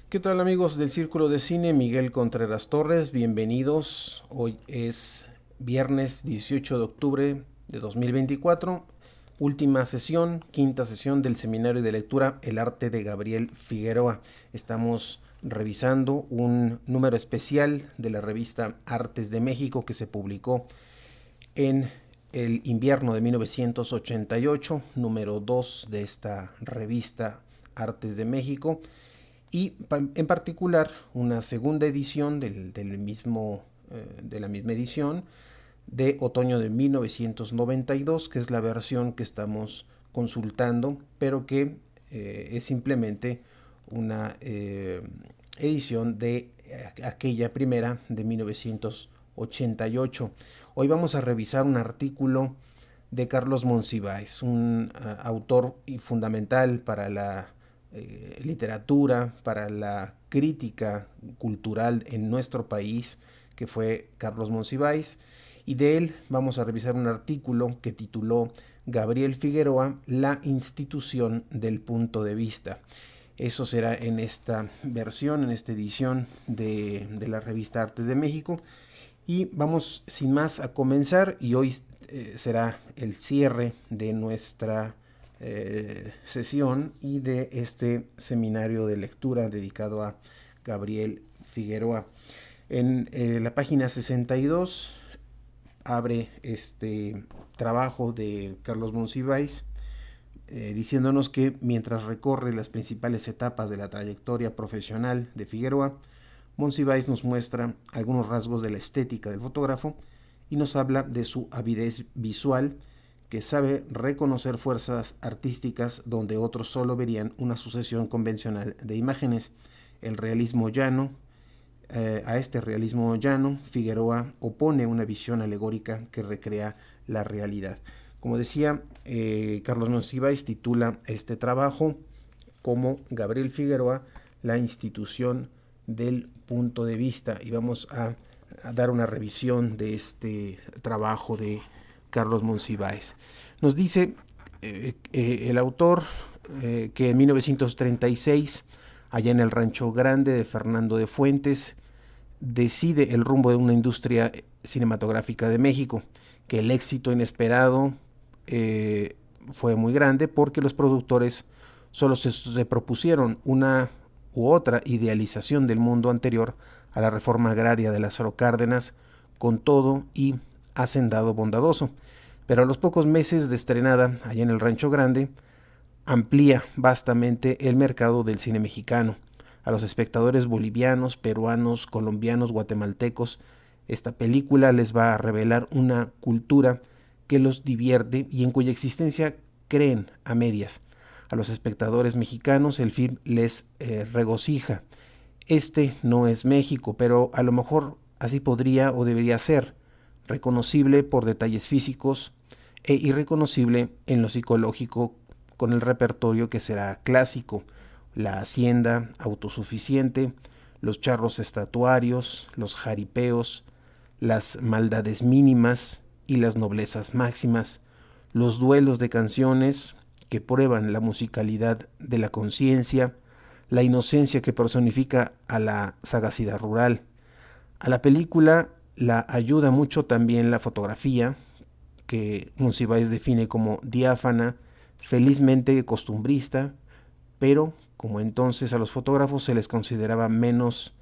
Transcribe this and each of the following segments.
¿Qué tal amigos del Círculo de Cine? Miguel Contreras Torres, bienvenidos. Hoy es viernes 18 de octubre de 2024, última sesión, quinta sesión del seminario de lectura El arte de Gabriel Figueroa. Estamos revisando un número especial de la revista Artes de México que se publicó en el invierno de 1988, número 2 de esta revista Artes de México, y en particular una segunda edición de la misma edición de otoño de 1992, que es la versión que estamos consultando, pero que es simplemente una edición de aquella primera de 1988. Hoy vamos a revisar un artículo de Carlos Monsiváis, un autor fundamental para la literatura, para la crítica cultural en nuestro país, que fue Carlos Monsiváis, y de él vamos a revisar un artículo que tituló Gabriel Figueroa, la institución del punto de vista. Eso será en esta versión, en esta edición de la revista Artes de México. Y vamos sin más a comenzar, y hoy será el cierre de nuestra sesión y de este seminario de lectura dedicado a Gabriel Figueroa. En la página 62 abre este trabajo de Carlos Monsiváis diciéndonos que mientras recorre las principales etapas de la trayectoria profesional de Figueroa, Monsiváis nos muestra algunos rasgos de la estética del fotógrafo y nos habla de su avidez visual, que sabe reconocer fuerzas artísticas donde otros solo verían una sucesión convencional de imágenes. El realismo llano, a este realismo llano, Figueroa opone una visión alegórica que recrea la realidad. Como decía, Carlos Monsiváis titula este trabajo como Gabriel Figueroa, la institución del punto de vista, y vamos a dar una revisión de este trabajo de Carlos Monsiváis. Nos dice el autor que en 1936, allá en el Rancho Grande de Fernando de Fuentes, decide el rumbo de una industria cinematográfica de México, que el éxito inesperado fue muy grande porque los productores solo se propusieron una u otra idealización del mundo anterior a la reforma agraria de Lázaro Cárdenas, con todo y hacendado bondadoso. Pero a los pocos meses de estrenada allá en el Rancho Grande, amplía vastamente el mercado del cine mexicano. A los espectadores bolivianos, peruanos, colombianos, guatemaltecos, esta película les va a revelar una cultura que los divierte y en cuya existencia creen a medias. A los espectadores mexicanos el film les regocija. Este no es México, pero a lo mejor así podría o debería ser, reconocible por detalles físicos e irreconocible en lo psicológico, con el repertorio que será clásico: la hacienda autosuficiente, los charros estatuarios, los jaripeos, las maldades mínimas y las noblezas máximas, los duelos de canciones que prueban la musicalidad de la conciencia, la inocencia que personifica a la sagacidad rural. A la película la ayuda mucho también la fotografía, que Monsiváis define como diáfana, felizmente costumbrista, pero como entonces a los fotógrafos se les consideraba meros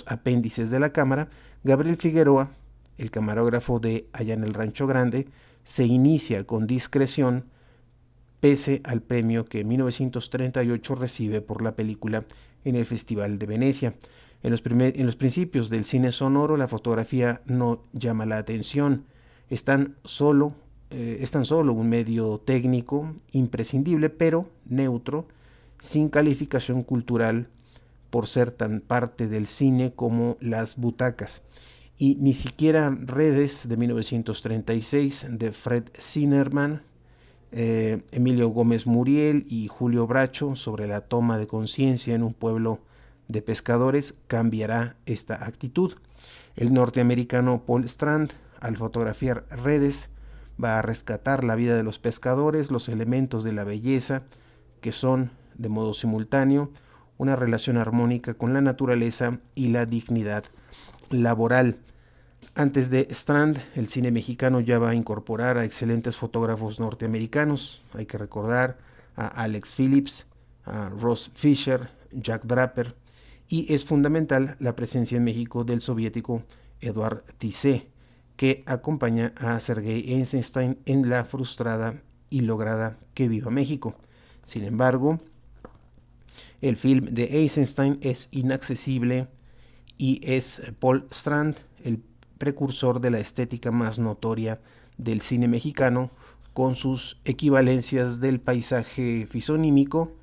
apéndices de la cámara, Gabriel Figueroa, el camarógrafo de Allá en el Rancho Grande, se inicia con discreción pese al premio que en 1938 recibe por la película en el Festival de Venecia. En los principios del cine sonoro, la fotografía no llama la atención, es tan solo un medio técnico imprescindible, pero neutro, sin calificación cultural, por ser tan parte del cine como las butacas. Y ni siquiera Redes, de 1936, de Fred Zinnemann, Emilio Gómez Muriel y Julio Bracho, sobre la toma de conciencia en un pueblo de pescadores, cambiará esta actitud. El norteamericano Paul Strand, al fotografiar Redes, va a rescatar la vida de los pescadores, los elementos de la belleza, que son, de modo simultáneo, una relación armónica con la naturaleza y la dignidad laboral. Antes de Strand, el cine mexicano ya va a incorporar a excelentes fotógrafos norteamericanos. Hay que recordar a Alex Phillips, a Ross Fisher, Jack Draper, y es fundamental la presencia en México del soviético Eduard Tissé, que acompaña a Sergei Eisenstein en la frustrada y lograda Que Viva México. Sin embargo, el film de Eisenstein es inaccesible y es Paul Strand el precursor de la estética más notoria del cine mexicano, con sus equivalencias del paisaje fisonímico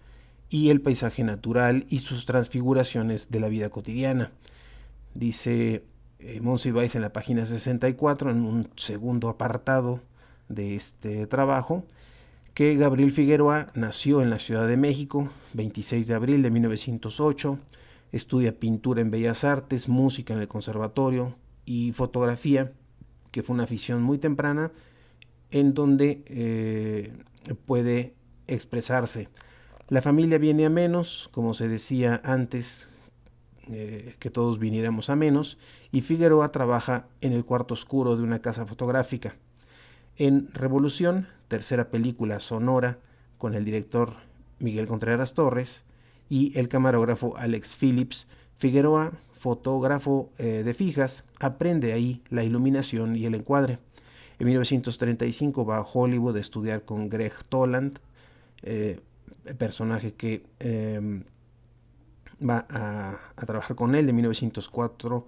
y el paisaje natural y sus transfiguraciones de la vida cotidiana. Dice Monsiváis en la página 64, en un segundo apartado de este trabajo, que Gabriel Figueroa nació en la Ciudad de México, 26 de abril de 1908, estudia pintura en Bellas Artes, música en el Conservatorio y fotografía, que fue una afición muy temprana, en donde puede expresarse. La familia viene a menos, como se decía antes, que todos viniéramos a menos, y Figueroa trabaja en el cuarto oscuro de una casa fotográfica. En Revolución, tercera película sonora con el director Miguel Contreras Torres y el camarógrafo Alex Phillips, Figueroa, fotógrafo de fijas, aprende ahí la iluminación y el encuadre. En 1935 va a Hollywood a estudiar con Greg Toland, personaje que va a trabajar con él de 1904.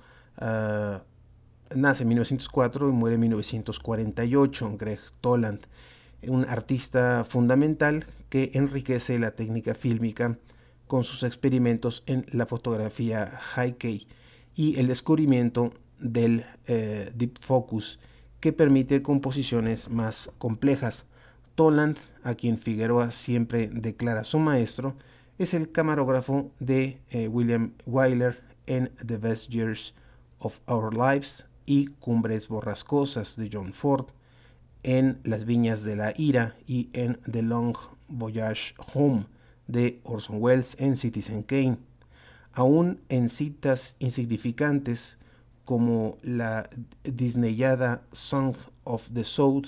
Nace en 1904 y muere en 1948, Greg Toland, un artista fundamental que enriquece la técnica fílmica con sus experimentos en la fotografía high-key y el descubrimiento del deep focus, que permite composiciones más complejas. Toland, a quien Figueroa siempre declara su maestro, es el camarógrafo de William Wyler en The Best Years of Our Lives y Cumbres Borrascosas de John Ford, en Las Viñas de la Ira y en The Long Voyage Home de Orson Welles en Citizen Kane. Aún en citas insignificantes como la disneyada Song of the South,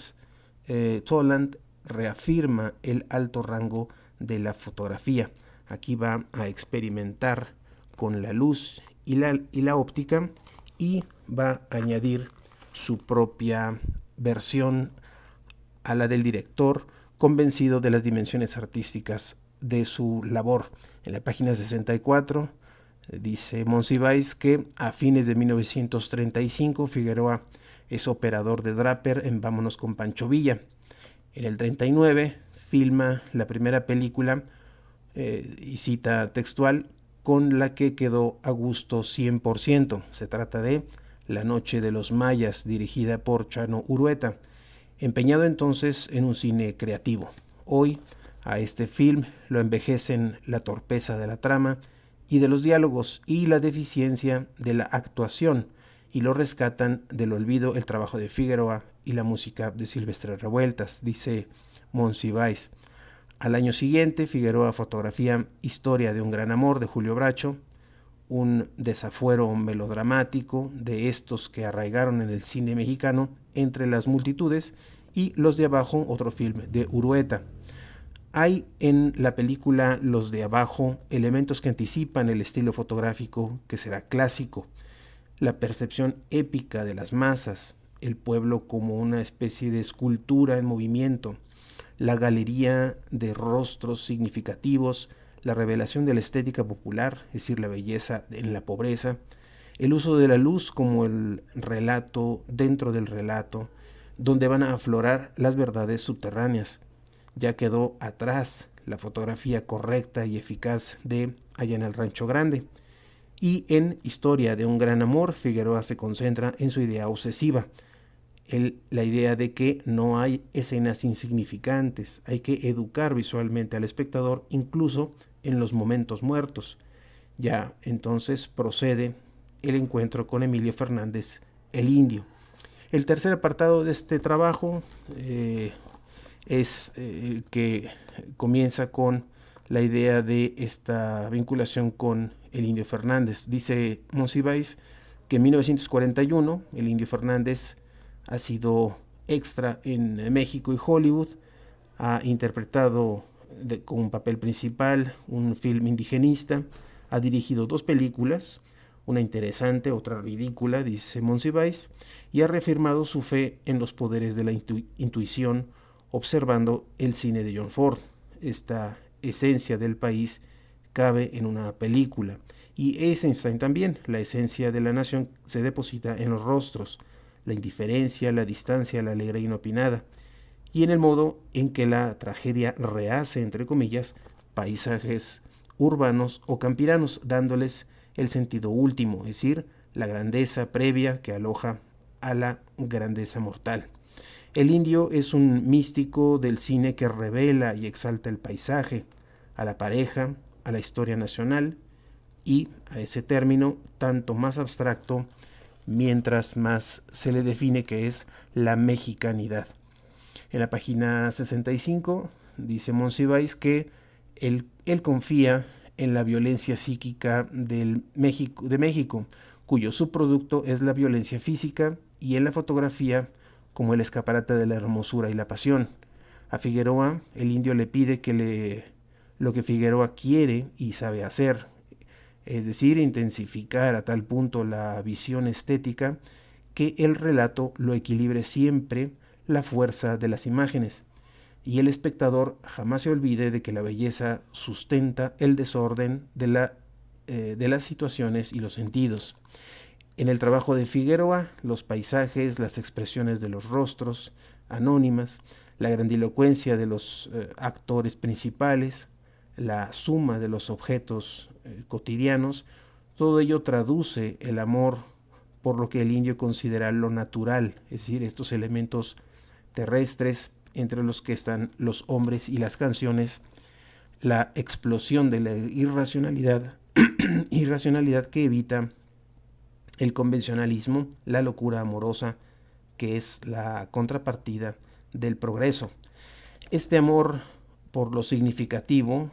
Toland reafirma el alto rango de la fotografía. Aquí va a experimentar con la luz y la óptica, y va a añadir su propia versión a la del director, convencido de las dimensiones artísticas de su labor. En la página 64 dice Monsiváis que a fines de 1935 Figueroa es operador de Draper en Vámonos con Pancho Villa. En el 39 filma la primera película, y cita textual, con la que quedó a gusto 100%. Se trata de La Noche de los Mayas, dirigida por Chano Urueta, empeñado entonces en un cine creativo. Hoy a este film lo envejecen la torpeza de la trama y de los diálogos y la deficiencia de la actuación, y lo rescatan del olvido el trabajo de Figueroa y la música de Silvestre Revueltas, dice Monsiváis. Al año siguiente, Figueroa fotografía Historia de un gran amor de Julio Bracho, un desafuero melodramático de estos que arraigaron en el cine mexicano entre las multitudes, y Los de Abajo, otro film de Urueta. Hay en la película Los de Abajo elementos que anticipan el estilo fotográfico que será clásico: la percepción épica de las masas, el pueblo como una especie de escultura en movimiento, la galería de rostros significativos, la revelación de la estética popular, es decir, la belleza en la pobreza, el uso de la luz como el relato dentro del relato, donde van a aflorar las verdades subterráneas. Ya quedó atrás la fotografía correcta y eficaz de Allá en el Rancho Grande. Y en Historia de un gran amor, Figueroa se concentra en su idea obsesiva, la idea de que no hay escenas insignificantes, hay que educar visualmente al espectador incluso en los momentos muertos. Ya entonces procede el encuentro con Emilio Fernández, el Indio. El tercer apartado de este trabajo es que comienza con la idea de esta vinculación con el Indio Fernández. Dice Monsiváis que en 1941 el Indio Fernández ha sido extra en México y Hollywood, ha interpretado con un papel principal un film indigenista, ha dirigido 2 películas, una interesante, otra ridícula, dice Monsiváis, y ha reafirmado su fe en los poderes de la intuición observando el cine de John Ford. Esta esencia del país cabe en una película. Y Eisenstein también, la esencia de la nación se deposita en los rostros, la indiferencia, la distancia, la alegría inopinada, y en el modo en que la tragedia rehace, entre comillas, paisajes urbanos o campiranos, dándoles el sentido último, es decir, la grandeza previa que aloja a la grandeza mortal. El indio es un místico del cine que revela y exalta el paisaje, a la pareja, a la historia nacional y a ese término tanto más abstracto mientras más se le define que es la mexicanidad. En la página 65 dice Monsiváis que él confía en la violencia psíquica de México, cuyo subproducto es la violencia física, y en la fotografía como el escaparate de la hermosura y la pasión. A Figueroa el indio le pide lo que Figueroa quiere y sabe hacer, es decir, intensificar a tal punto la visión estética que el relato lo equilibre siempre la fuerza de las imágenes, y el espectador jamás se olvide de que la belleza sustenta el desorden de las situaciones y los sentidos. En el trabajo de Figueroa, los paisajes, las expresiones de los rostros anónimas, la grandilocuencia de los actores principales, la suma de los objetos cotidianos, todo ello traduce el amor por lo que el indio considera lo natural, es decir, estos elementos terrestres entre los que están los hombres y las canciones, la explosión de la irracionalidad, irracionalidad que evita el convencionalismo, la locura amorosa, que es la contrapartida del progreso. Este amor por lo significativo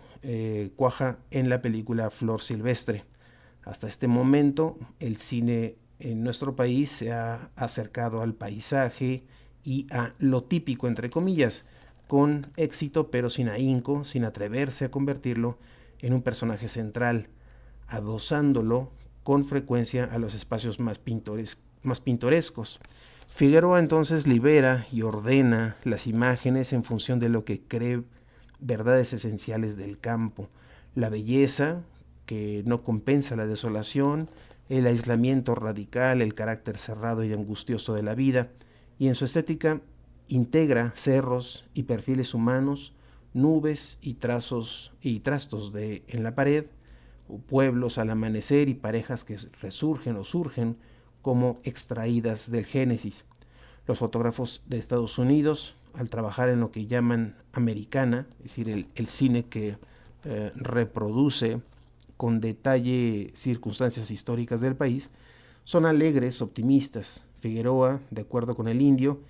cuaja en la película Flor Silvestre. Hasta este momento el cine en nuestro país se ha acercado al paisaje y a lo típico, entre comillas, con éxito pero sin ahínco, sin atreverse a convertirlo en un personaje central, adosándolo con frecuencia a los espacios más pintorescos. Figueroa entonces libera y ordena las imágenes en función de lo que cree verdades esenciales del campo, la belleza que no compensa la desolación, el aislamiento radical, el carácter cerrado y angustioso de la vida, y en su estética integra cerros y perfiles humanos, nubes y trastos en la pared, pueblos al amanecer y parejas que resurgen o surgen como extraídas del Génesis. Los fotógrafos de Estados Unidos, al trabajar en lo que llaman americana, es decir, el cine que reproduce con detalle circunstancias históricas del país, son alegres, optimistas. Figueroa, de acuerdo con el indio,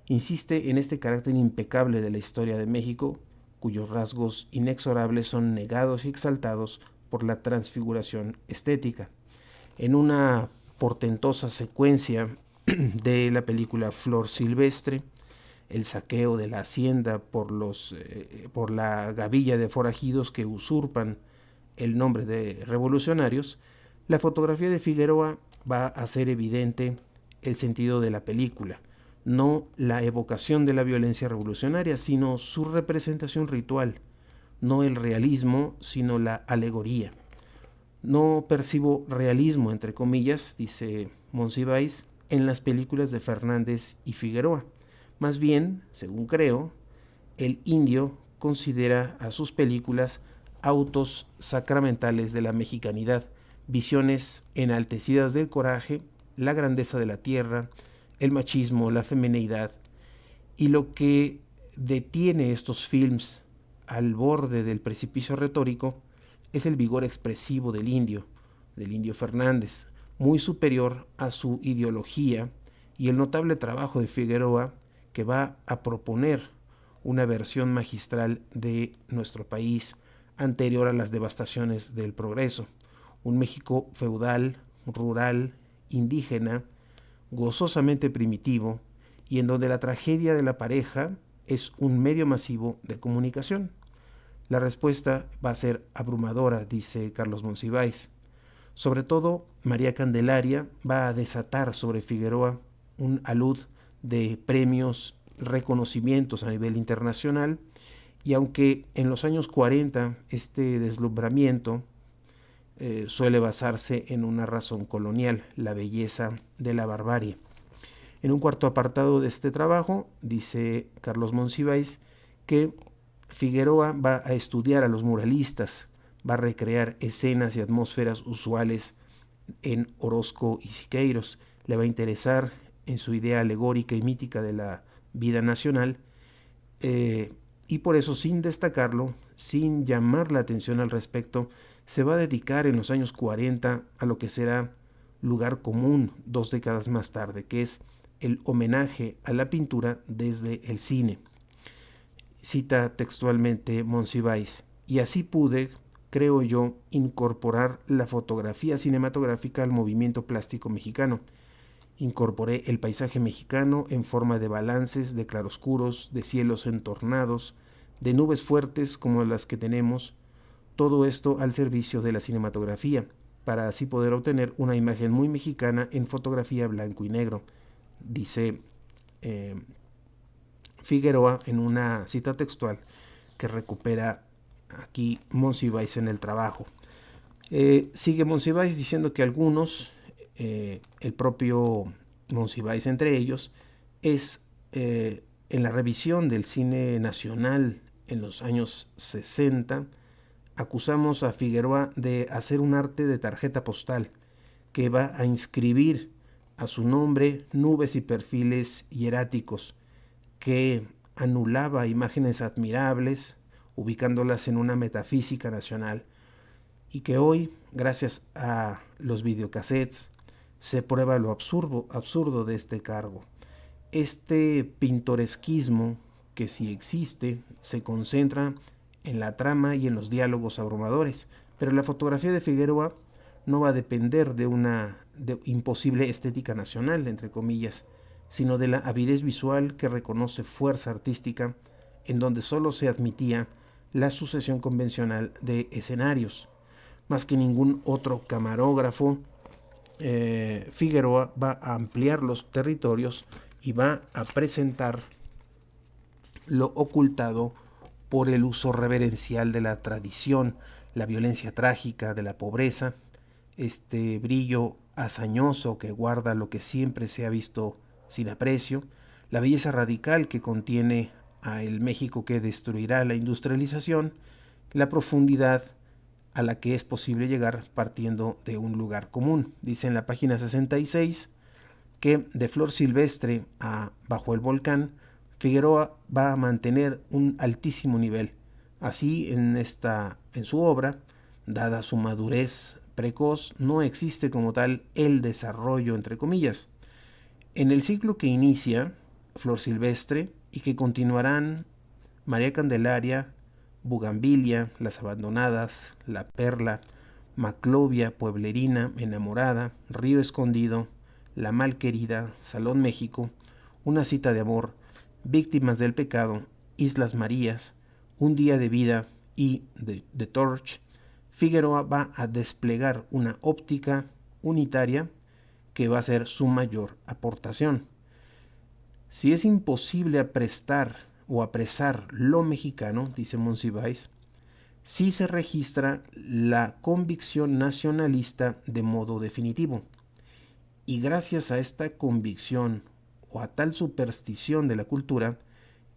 insiste en este carácter impecable de la historia de México, cuyos rasgos inexorables son negados y exaltados por la transfiguración estética. En una portentosa secuencia de la película Flor Silvestre, el saqueo de la hacienda por la gavilla de forajidos que usurpan el nombre de revolucionarios, la fotografía de Figueroa va a hacer evidente el sentido de la película, no la evocación de la violencia revolucionaria, sino su representación ritual, no el realismo, sino la alegoría. No percibo realismo, entre comillas, dice Monsiváis, en las películas de Fernández y Figueroa. Más bien, según creo, el indio considera a sus películas autos sacramentales de la mexicanidad, visiones enaltecidas del coraje, la grandeza de la tierra, el machismo, la femineidad, y lo que detiene estos films al borde del precipicio retórico es el vigor expresivo del indio Fernández, muy superior a su ideología, y el notable trabajo de Figueroa, que va a proponer una versión magistral de nuestro país, anterior a las devastaciones del progreso. Un México feudal, rural, indígena, gozosamente primitivo, y en donde la tragedia de la pareja es un medio masivo de comunicación. La respuesta va a ser abrumadora, dice Carlos Monsiváis. Sobre todo, María Candelaria va a desatar sobre Figueroa un alud de premios, reconocimientos a nivel internacional, y aunque en los años 40 este deslumbramiento suele basarse en una razón colonial, la belleza de la barbarie. En un cuarto apartado de este trabajo, dice Carlos Monsiváis que Figueroa va a estudiar a los muralistas, va a recrear escenas y atmósferas usuales en Orozco y Siqueiros, le va a interesar en su idea alegórica y mítica de la vida nacional, y por eso, sin destacarlo, sin llamar la atención al respecto, se va a dedicar en los años 40 a lo que será lugar común 2 décadas más tarde, que es el homenaje a la pintura desde el cine. Cita textualmente Monsiváis: y así pude, creo yo, incorporar la fotografía cinematográfica al movimiento plástico mexicano. Incorporé el paisaje mexicano en forma de balances, de claroscuros, de cielos entornados, de nubes fuertes como las que tenemos, todo esto al servicio de la cinematografía, para así poder obtener una imagen muy mexicana en fotografía blanco y negro, dice Figueroa en una cita textual que recupera aquí Monsiváis en el trabajo. Sigue Monsiváis diciendo que algunos, el propio Monsiváis entre ellos, es en la revisión del cine nacional en los años 60, acusamos a Figueroa de hacer un arte de tarjeta postal que va a inscribir a su nombre nubes y perfiles hieráticos, que anulaba imágenes admirables, ubicándolas en una metafísica nacional, y que hoy, gracias a los videocassettes, se prueba lo absurdo de este cargo. Este pintoresquismo, que si existe, se concentra en la trama y en los diálogos abrumadores, pero la fotografía de Figueroa no va a depender de una imposible estética nacional, entre comillas, sino de la avidez visual que reconoce fuerza artística, en donde solo se admitía la sucesión convencional de escenarios. Más que ningún otro camarógrafo, Figueroa va a ampliar los territorios y va a presentar lo ocultado por el uso reverencial de la tradición, la violencia trágica de la pobreza, este brillo hazañoso que guarda lo que siempre se ha visto sin aprecio, la belleza radical que contiene a el México que destruirá la industrialización, la profundidad a la que es posible llegar partiendo de un lugar común. Dice en la página 66 que de Flor Silvestre a Bajo el Volcán, Figueroa va a mantener un altísimo nivel. Así, en su obra, dada su madurez precoz, no existe como tal el desarrollo, entre comillas. En el ciclo que inicia Flor Silvestre y que continuarán María Candelaria, Bugambilia, Las Abandonadas, La Perla, Maclovia, Pueblerina, Enamorada, Río Escondido, La Malquerida, Salón México, Una cita de amor, Víctimas del pecado, Islas Marías, Un día de vida y The Torch, Figueroa va a desplegar una óptica unitaria que va a ser su mayor aportación. Si es imposible aprestar o apresar lo mexicano, dice Monsiváis, sí se registra la convicción nacionalista de modo definitivo. Y gracias a esta convicción o a tal superstición de la cultura,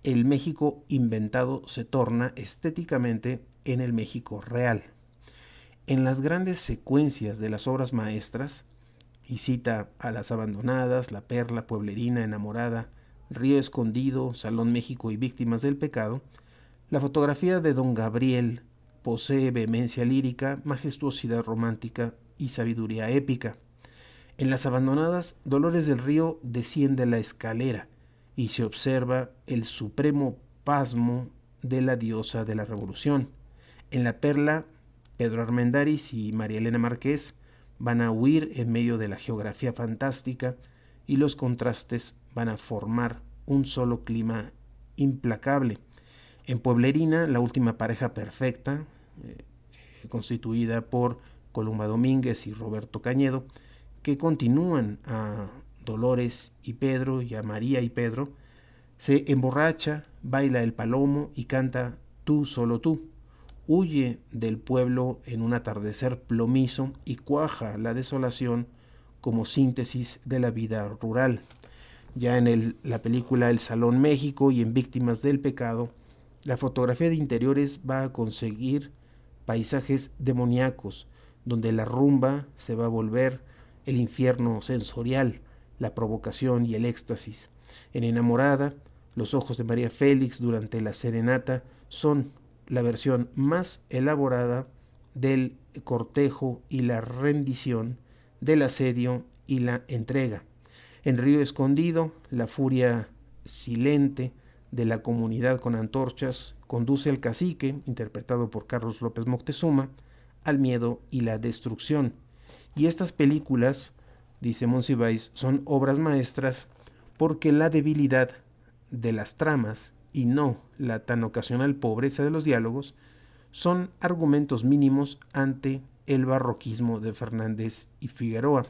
el México inventado se torna estéticamente en el México real. En las grandes secuencias de las obras maestras, y cita a Las Abandonadas, La Perla, Pueblerina, Enamorada, Río Escondido, Salón México y Víctimas del pecado, la fotografía de Don Gabriel posee vehemencia lírica, majestuosidad romántica y sabiduría épica. En Las Abandonadas, Dolores del Río desciende la escalera y se observa el supremo pasmo de la diosa de la revolución. En La Perla, Pedro Armendáriz y María Elena Márquez van a huir en medio de la geografía fantástica y los contrastes van a formar un solo clima implacable. En Pueblerina, la última pareja perfecta, constituida por Columba Domínguez y Roberto Cañedo, que continúan a Dolores y Pedro y a María y Pedro, se emborracha, baila el palomo y canta Tú, solo tú. Huye del pueblo en un atardecer plomizo y cuaja la desolación como síntesis de la vida rural. Ya en la película El Salón México y en Víctimas del Pecado, la fotografía de interiores va a conseguir paisajes demoníacos, donde la rumba se va a volver el infierno sensorial, la provocación y el éxtasis. En Enamorada, los ojos de María Félix durante la serenata son la versión más elaborada del cortejo y la rendición, del asedio y la entrega. En Río Escondido, la furia silente de la comunidad con antorchas conduce al cacique, interpretado por Carlos López Moctezuma, al miedo y la destrucción. Y estas películas, dice Monsiváis, son obras maestras porque la debilidad de las tramas y no la tan ocasional pobreza de los diálogos son argumentos mínimos ante el barroquismo de Fernández y Figueroa.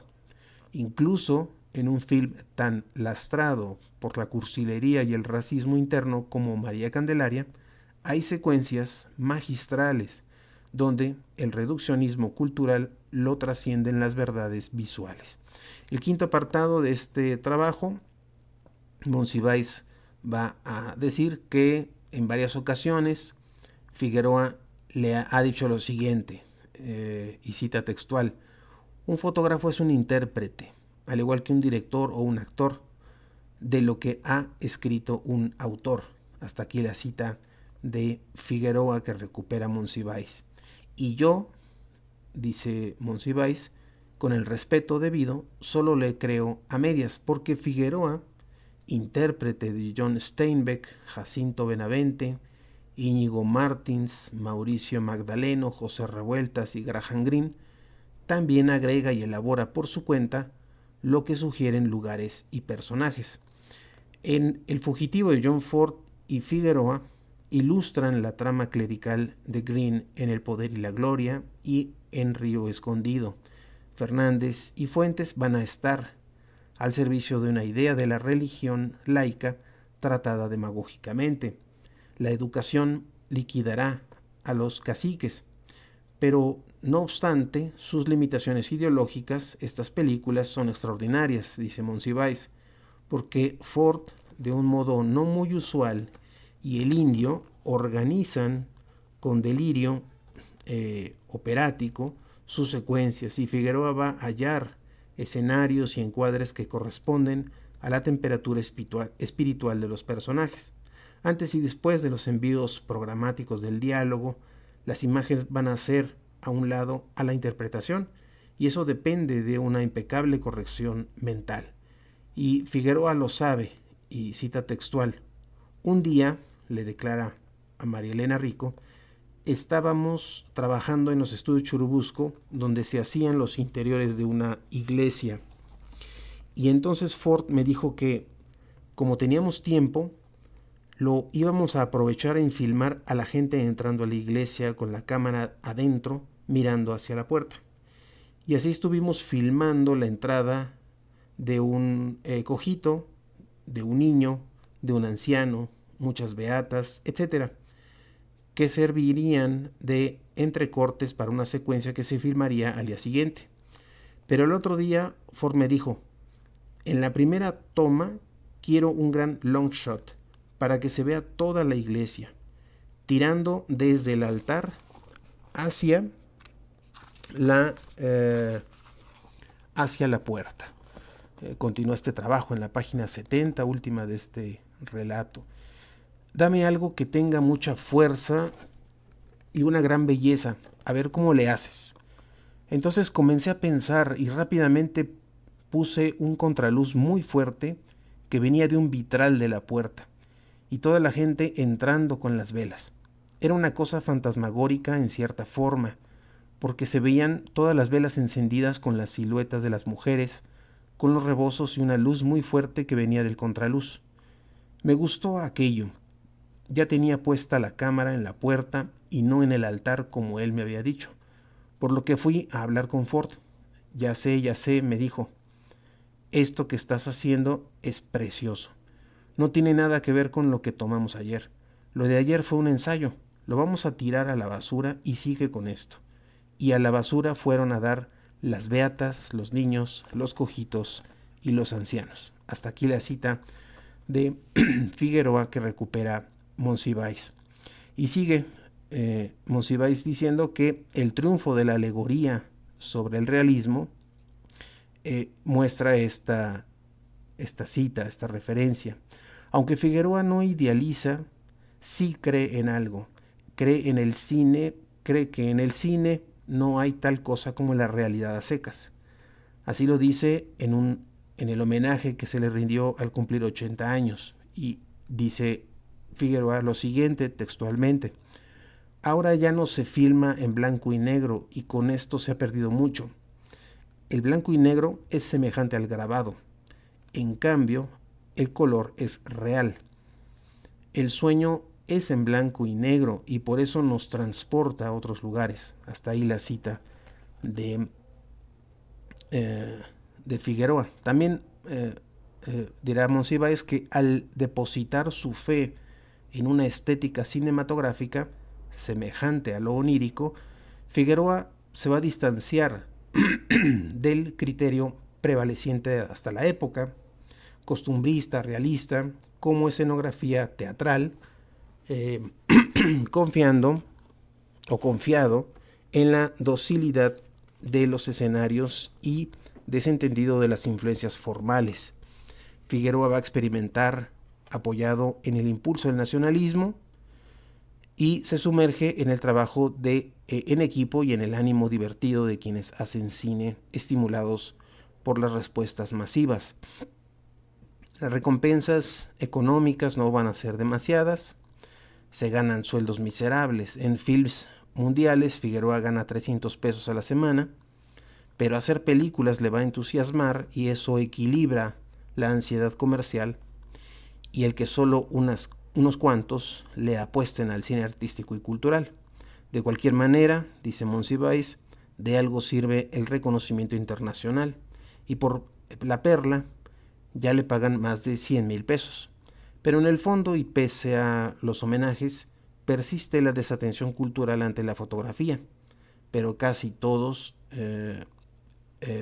Incluso en un film tan lastrado por la cursilería y el racismo interno como María Candelaria, hay secuencias magistrales donde el reduccionismo cultural lo trascienden las verdades visuales. El quinto apartado de este trabajo, Monsiváis va a decir que en varias ocasiones Figueroa le ha dicho lo siguiente, y cita textual: un fotógrafo es un intérprete, al igual que un director o un actor, de lo que ha escrito un autor. Hasta aquí la cita de Figueroa que recupera Monsiváis. Y yo, dice Monsiváis, con el respeto debido, solo le creo a medias, porque Figueroa, intérprete de John Steinbeck, Jacinto Benavente, Íñigo Martins, Mauricio Magdaleno, José Revueltas y Graham Greene, también agrega y elabora por su cuenta lo que sugieren lugares y personajes. En El fugitivo de John Ford y Figueroa ilustran la trama clerical de Greene en El poder y la gloria y en Río Escondido. Fernández y Fuentes van a estar al servicio de una idea de la religión laica tratada demagógicamente. La educación liquidará a los caciques, pero no obstante sus limitaciones ideológicas, estas películas son extraordinarias, dice Monsiváis, porque Ford, de un modo no muy usual, y el indio organizan con delirio operático sus secuencias, y Figueroa va a hallar escenarios y encuadres que corresponden a la temperatura espiritual de los personajes. Antes y después de los envíos programáticos del diálogo, las imágenes van a ser a un lado a la interpretación, y eso depende de una impecable corrección mental. Y Figueroa lo sabe, y cita textual: un día, le declara a María Elena Rico, estábamos trabajando en los estudios Churubusco, donde se hacían los interiores de una iglesia. Y entonces Ford me dijo que, como teníamos tiempo, lo íbamos a aprovechar en filmar a la gente entrando a la iglesia con la cámara adentro, mirando hacia la puerta. Y así estuvimos filmando la entrada de un cojito, de un niño, de un anciano, muchas beatas, etc., que servirían de entrecortes para una secuencia que se filmaría al día siguiente. Pero el otro día Ford me dijo: en la primera toma quiero un gran long shot para que se vea toda la iglesia, tirando desde el altar hacia la puerta. Continúa este trabajo en la página 70, última de este relato. Dame algo que tenga mucha fuerza y una gran belleza, a ver cómo le haces. Entonces comencé a pensar y rápidamente puse un contraluz muy fuerte que venía de un vitral de la puerta, y toda la gente entrando con las velas. Era una cosa fantasmagórica en cierta forma, porque se veían todas las velas encendidas con las siluetas de las mujeres, con los rebozos y una luz muy fuerte que venía del contraluz. Me gustó aquello. Ya tenía puesta la cámara en la puerta y no en el altar como él me había dicho, por lo que fui a hablar con Ford. Ya sé, me dijo. Esto que estás haciendo es precioso. No tiene nada que ver con lo que tomamos ayer. Lo de ayer fue un ensayo. Lo vamos a tirar a la basura y sigue con esto. Y a la basura fueron a dar las beatas, los niños, los cojitos y los ancianos. Hasta aquí la cita de Figueroa que recupera Monsiváis. Y sigue Monsiváis diciendo que el triunfo de la alegoría sobre el realismo muestra esta cita, esta referencia. Aunque Figueroa no idealiza, sí cree en algo. Cree en el cine, cree que en el cine no hay tal cosa como la realidad a secas. Así lo dice en el homenaje que se le rindió al cumplir 80 años. Y dice Figueroa lo siguiente textualmente: ahora ya no se filma en blanco y negro y con esto se ha perdido mucho. El blanco y negro es semejante al grabado. En cambio, el color es real. El sueño es en blanco y negro y por eso nos transporta a otros lugares. Hasta ahí la cita de, de Figueroa. También dirá Monsiváis que al depositar su fe en una estética cinematográfica semejante a lo onírico, Figueroa se va a distanciar del criterio prevaleciente hasta la época, costumbrista, realista, como escenografía teatral, eh, confiado en la docilidad de los escenarios y desentendido de las influencias formales. Figueroa va a experimentar apoyado en el impulso del nacionalismo y se sumerge en el trabajo en equipo y en el ánimo divertido de quienes hacen cine estimulados por las respuestas masivas. Las recompensas económicas no van a ser demasiadas, se ganan sueldos miserables. En films mundiales Figueroa gana 300 pesos a la semana, pero hacer películas le va a entusiasmar y eso equilibra la ansiedad comercial y el que solo unos cuantos le apuesten al cine artístico y cultural. De cualquier manera, dice Monsiváis, de algo sirve el reconocimiento internacional y por La Perla ya le pagan más de 100,000 pesos. Pero en el fondo, y pese a los homenajes, persiste la desatención cultural ante la fotografía, pero casi todos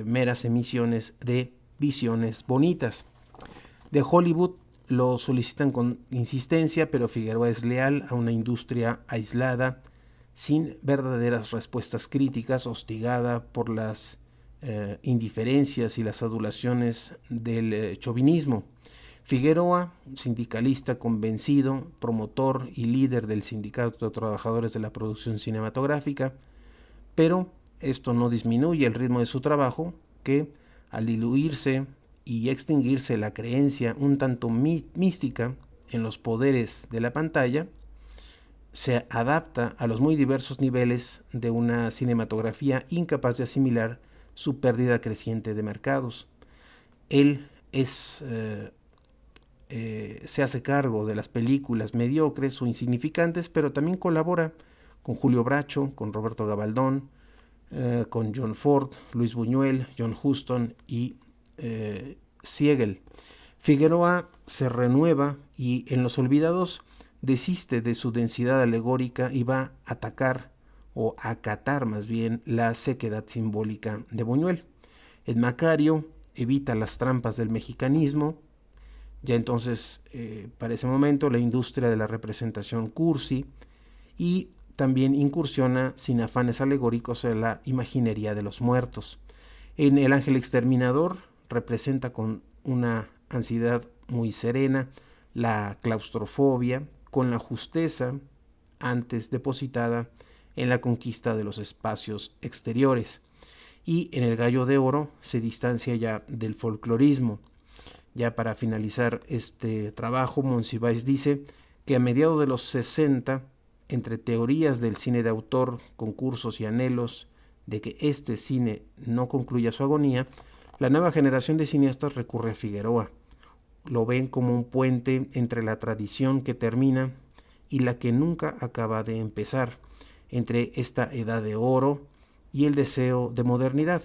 meras emisiones de visiones bonitas. De Hollywood lo solicitan con insistencia, pero Figueroa es leal a una industria aislada, sin verdaderas respuestas críticas, hostigada por las indiferencias y las adulaciones del chauvinismo. Figueroa, sindicalista convencido, promotor y líder del Sindicato de Trabajadores de la Producción Cinematográfica, pero esto no disminuye el ritmo de su trabajo, que al diluirse y extinguirse la creencia un tanto mística en los poderes de la pantalla, se adapta a los muy diversos niveles de una cinematografía incapaz de asimilar su pérdida creciente de mercados. Él se hace cargo de las películas mediocres o insignificantes, pero también colabora con Julio Bracho, con Roberto Gabaldón, con John Ford, Luis Buñuel, John Huston y Siegel. Figueroa se renueva y en Los Olvidados desiste de su densidad alegórica y va a atacar o acatar más bien la sequedad simbólica de Buñuel. En Macario evita las trampas del mexicanismo. Ya entonces, para ese momento, la industria de la representación cursi, y también incursiona sin afanes alegóricos en la imaginería de los muertos. En El Ángel Exterminador representa con una ansiedad muy serena la claustrofobia, con la justeza antes depositada en la conquista de los espacios exteriores. Y en El Gallo de Oro se distancia ya del folclorismo. Ya para finalizar este trabajo, Monsiváis dice que a mediados de los 60 entre teorías del cine de autor, concursos y anhelos de que este cine no concluya su agonía, la nueva generación de cineastas recurre a Figueroa. Lo ven como un puente entre la tradición que termina y la que nunca acaba de empezar, entre esta edad de oro y el deseo de modernidad.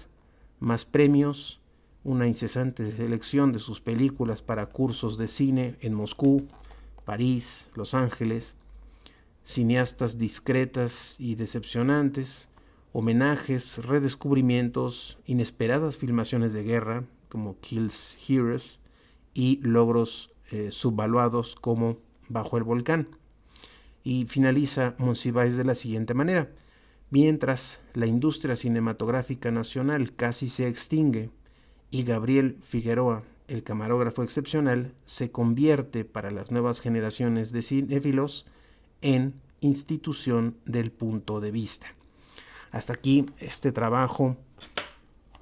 Más premios, una incesante selección de sus películas para cursos de cine en Moscú, París, Los Ángeles, cineastas discretas y decepcionantes, homenajes, redescubrimientos, inesperadas filmaciones de guerra como Kills Heroes y logros subvaluados como Bajo el Volcán. Y finaliza Monsiváis de la siguiente manera: mientras la industria cinematográfica nacional casi se extingue y Gabriel Figueroa, el camarógrafo excepcional, se convierte para las nuevas generaciones de cinéfilos en institución del punto de vista. Hasta aquí este trabajo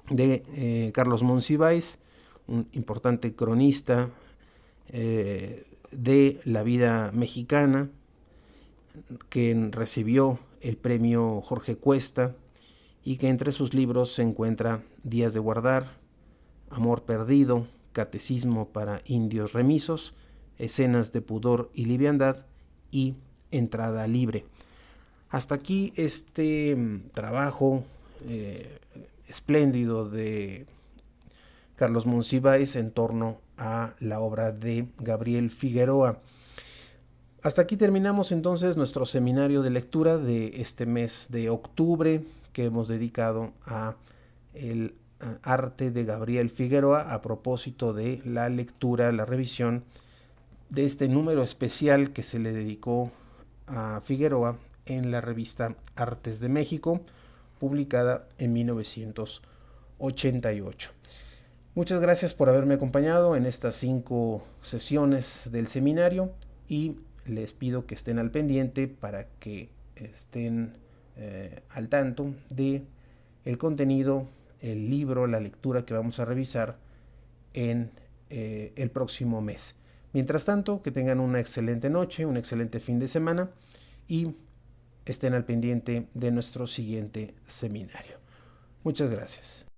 de Carlos Monsiváis, un importante cronista de la vida mexicana, que recibió el premio Jorge Cuesta y que entre sus libros se encuentra Días de guardar, Amor perdido, Catecismo para indios remisos, Escenas de pudor y liviandad y Entrada libre. Hasta aquí este trabajo espléndido de Carlos Monsiváis en torno a la obra de Gabriel Figueroa. Hasta aquí terminamos entonces nuestro seminario de lectura de este mes de octubre, que hemos dedicado a el arte de Gabriel Figueroa a propósito de la lectura, la revisión de este número especial que se le dedicó a Figueroa en la revista Artes de México, publicada en 1988. Muchas gracias por haberme acompañado en estas 5 sesiones del seminario y les pido que estén al pendiente para que estén al tanto de el contenido, el libro, la lectura que vamos a revisar en el próximo mes. Mientras tanto, que tengan una excelente noche, un excelente fin de semana y estén al pendiente de nuestro siguiente seminario. Muchas gracias.